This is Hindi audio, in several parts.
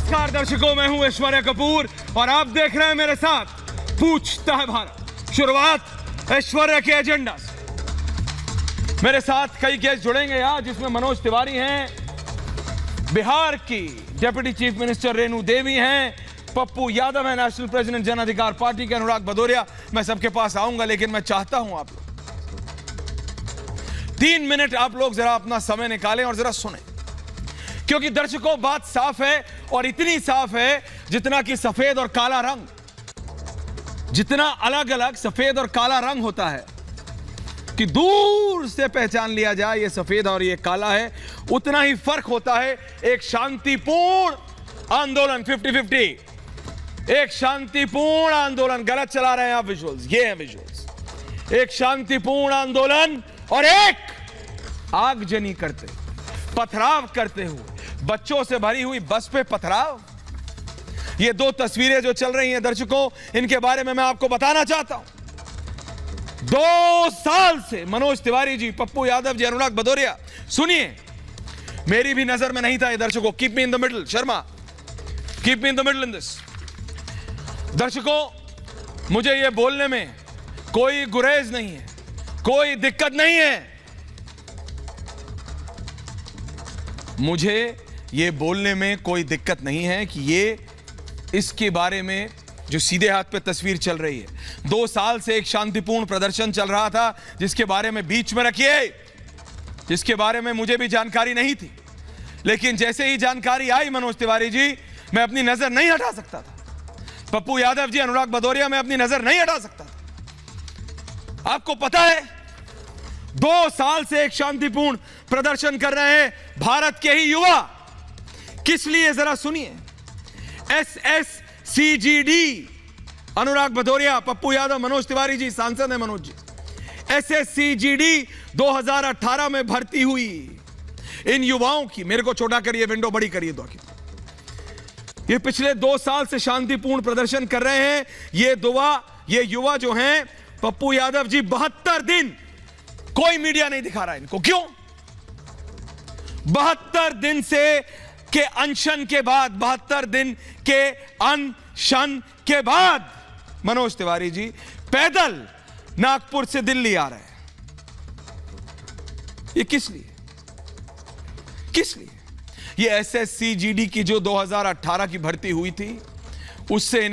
नमस्कार दर्शकों, मैं हूं ऐश्वर्या कपूर और आप देख रहे हैं मेरे साथ पूछता है भारत। शुरुआत ऐश्वर्या के एजेंडा से। मेरे साथ कई गेस्ट जुड़ेंगे यहाँ, जिसमें मनोज तिवारी हैं, बिहार की deputy chief minister Renu Devi हैं, पप्पू यादव है, नेशनल प्रेसिडेंट जन अधिकार पार्टी के अनुराग भदौरिया। मैं सबके पास आऊंगा, लेकिन मैं चाहता हूं आप लोग 3 मिनट आप लोग जरा अपना समय निकालें और जरा सुने, क्योंकि दर्शकों बात साफ है, और इतनी साफ है जितना कि सफेद और काला रंग, जितना अलग अलग सफेद और काला रंग होता है कि दूर से पहचान लिया जाए ये सफेद और ये काला है, उतना ही फर्क होता है एक शांतिपूर्ण आंदोलन 50-50, एक शांतिपूर्ण आंदोलन। गलत चला रहे हैं आप विजुअल्स, ये हैं विजुअल्स। एक शांतिपूर्ण आंदोलन और एक आगजनी करते, पथराव करते हुए बच्चों से भरी हुई बस पे पथराव। ये 2 तस्वीरें जो चल रही हैं दर्शकों, इनके बारे में मैं आपको बताना चाहता हूं। 2 साल से मनोज तिवारी जी, पप्पू यादव जी, अनुराग भदौरिया, सुनिए, मेरी भी नजर में नहीं था ये दर्शकों। Keep me in the middle Sharma, keep me in the middle in this. दर्शकों, मुझे ये बोलने में कोई गुरेज नहीं है, कोई दिक्कत नहीं है। मुझे ये बोलने में कोई दिक्कत नहीं है कि ये इसके बारे में जो सीधे हाथ पे तस्वीर चल रही है, 2 साल से एक शांतिपूर्ण प्रदर्शन चल रहा था, जिसके बारे में बीच में रखिए, जिसके बारे में मुझे भी जानकारी नहीं थी, लेकिन जैसे ही जानकारी आई मनोज तिवारी जी, मैं अपनी नजर नहीं हटा सकता था। पप्पू यादव जी, अनुराग भदौरिया, मैं अपनी नजर नहीं हटा सकता था। आपको पता है 2 साल से एक शांतिपूर्ण प्रदर्शन कर रहे हैं भारत के ही युवा। किस लिए जरा सुनिए। SSCGD, अनुराग भदौरिया, पप्पू यादव, मनोज तिवारी जी, सांसद है मनोज जी। SSCGD 2018 में भर्ती हुई इन युवाओं की, मेरे को छोटा करिए, विंडो बड़ी करिए दो, ये पिछले 2 साल से शांतिपूर्ण प्रदर्शन कर रहे हैं। ये युवा जो हैं, पप्पू यादव जी, 72 दिन कोई मीडिया नहीं दिखा रहा इनको। क्यों? 72 दिन से के अनशन के बाद, 72 दिन के अनशन के बाद मनोज तिवारी जी पैदल नागपुर से दिल्ली आ रहे हैं। ये किस लिए? किस लिए? ये SSCGD की जो 2018 की भर्ती हुई थी, उससे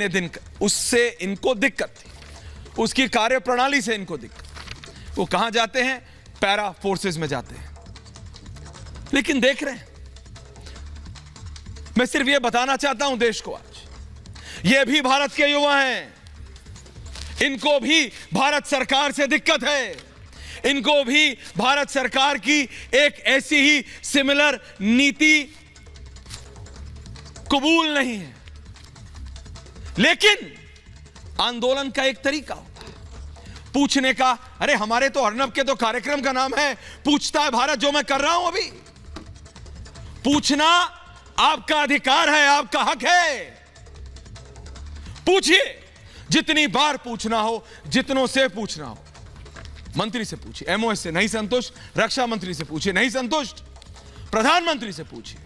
इनको दिक्कत थी, उसकी कार्यप्रणाली से इनको दिक्कत। वो कहां जाते हैं? पैरा फोर्सेस में जाते हैं। लेकिन देख रहे हैं, मैं सिर्फ ये बताना चाहता हूं देश को, आज ये भी भारत के युवा हैं, इनको भी भारत सरकार से दिक्कत है, इनको भी भारत सरकार की एक ऐसी ही सिमिलर नीति कबूल नहीं है। लेकिन आंदोलन का एक तरीका होता है पूछने का। अरे हमारे तो अर्नब के तो कार्यक्रम का नाम है पूछता है भारत, जो मैं कर रहा हूं अभी। पूछना आपका अधिकार है, आपका हक है। पूछिए, जितनी बार पूछना हो, जितनों से पूछना हो। मंत्री से पूछिए, MOS से नहीं संतुष्ट, रक्षा मंत्री से पूछिए, नहीं संतुष्ट, प्रधानमंत्री से पूछिए,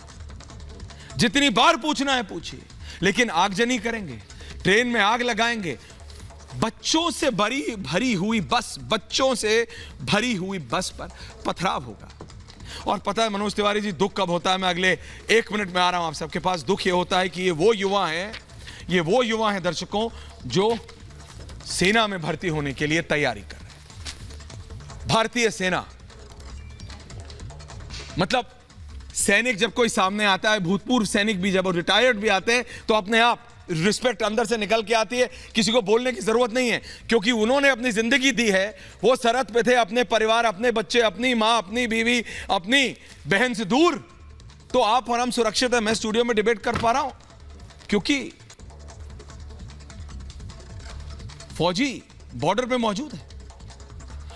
जितनी बार पूछना है पूछिए। लेकिन आगजनी करेंगे, ट्रेन में आग लगाएंगे, बच्चों से भरी हुई बस पर पथराव होगा। और पता है मनोज तिवारी जी, दुख कब होता है? मैं अगले 1 मिनट में आ रहा हूं आप सबके पास। दुख ये होता है कि ये वो युवा हैं दर्शकों, जो सेना में भर्ती होने के लिए तैयारी कर रहे हैं। भारतीय सेना, मतलब सैनिक जब कोई सामने आता है, भूतपूर्व सैनिक भी जब रिटायर्ड भी आते हैं, तो अपने आप रिस्पेक्ट अंदर से निकल के आती है। किसी को बोलने की जरूरत नहीं है, क्योंकि उन्होंने अपनी जिंदगी दी है, वो सरहद पे थे, अपने परिवार, अपने बच्चे, अपनी मां, अपनी बीवी, अपनी बहन से दूर। तो आप और हम सुरक्षित है। मैं स्टूडियो में डिबेट कर पा रहा हूं क्योंकि फौजी बॉर्डर पे मौजूद है।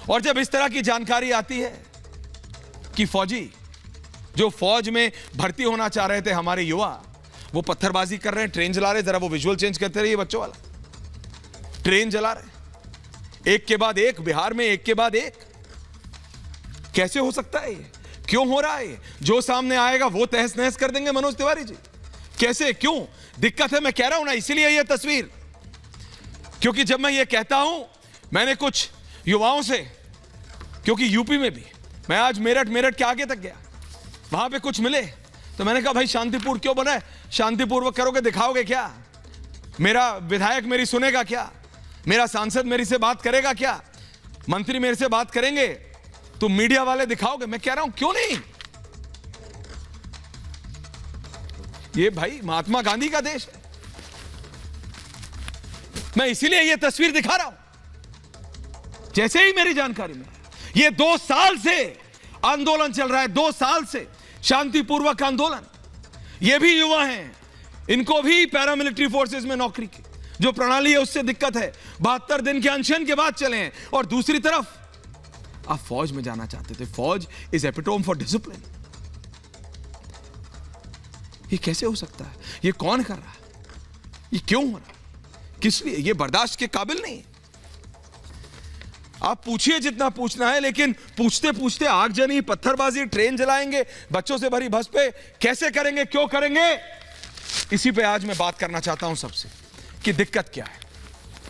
और जब इस तरह की जानकारी आती है कि फौजी, जो फौज में भर्ती होना चाह रहे थे हमारे युवा, वो पत्थरबाजी कर रहे हैं, ट्रेन जला रहे हैं। जरा वो विजुअल चेंज करते रहिए बच्चों वाला। ट्रेन जला रहे हैं, एक के बाद एक, बिहार में एक के बाद एक। कैसे हो सकता है ये? क्यों हो रहा है ये? जो सामने आएगा वो तहस नहस कर देंगे मनोज तिवारी जी। कैसे, क्यों दिक्कत है, मैं कह रहा हूं ना, इसीलिए यह तस्वीर। क्योंकि जब मैं ये कहता हूं, मैंने कुछ युवाओं से, क्योंकि यूपी में भी मैं आज मेरठ के आगे तक गया, वहां पे कुछ मिले, तो मैंने कहा भाई शांतिपूर्ण क्यों बना है, शांतिपूर्वक करोगे, दिखाओगे क्या, मेरा विधायक मेरी सुनेगा क्या, मेरा सांसद मेरी से बात करेगा क्या, मंत्री मेरे से बात करेंगे, तो मीडिया वाले दिखाओगे। मैं कह रहा हूं क्यों नहीं, ये भाई महात्मा गांधी का देश है। मैं इसीलिए ये तस्वीर दिखा रहा हूं। जैसे ही मेरी जानकारी में, ये 2 साल से आंदोलन चल रहा है, 2 साल से शांतिपूर्वक आंदोलन। ये भी युवा हैं, इनको भी पैरामिलिट्री फोर्सेस में नौकरी की जो प्रणाली है उससे दिक्कत है, 72 दिन के अनशन के बाद चले हैं। और दूसरी तरफ आप फौज में जाना चाहते थे, फौज इज एपिटोम फॉर डिसिप्लिन। ये कैसे हो सकता है, ये कौन कर रहा है, ये क्यों हो रहा है, किस लिए, ये बर्दाश्त के काबिल नहीं। आप पूछिए जितना पूछना है, लेकिन पूछते पूछते आगजनी, पत्थरबाजी, ट्रेन जलाएंगे, बच्चों से भरी बस पे कैसे करेंगे, क्यों करेंगे, इसी पे आज मैं बात करना चाहता हूं सबसे कि दिक्कत क्या है।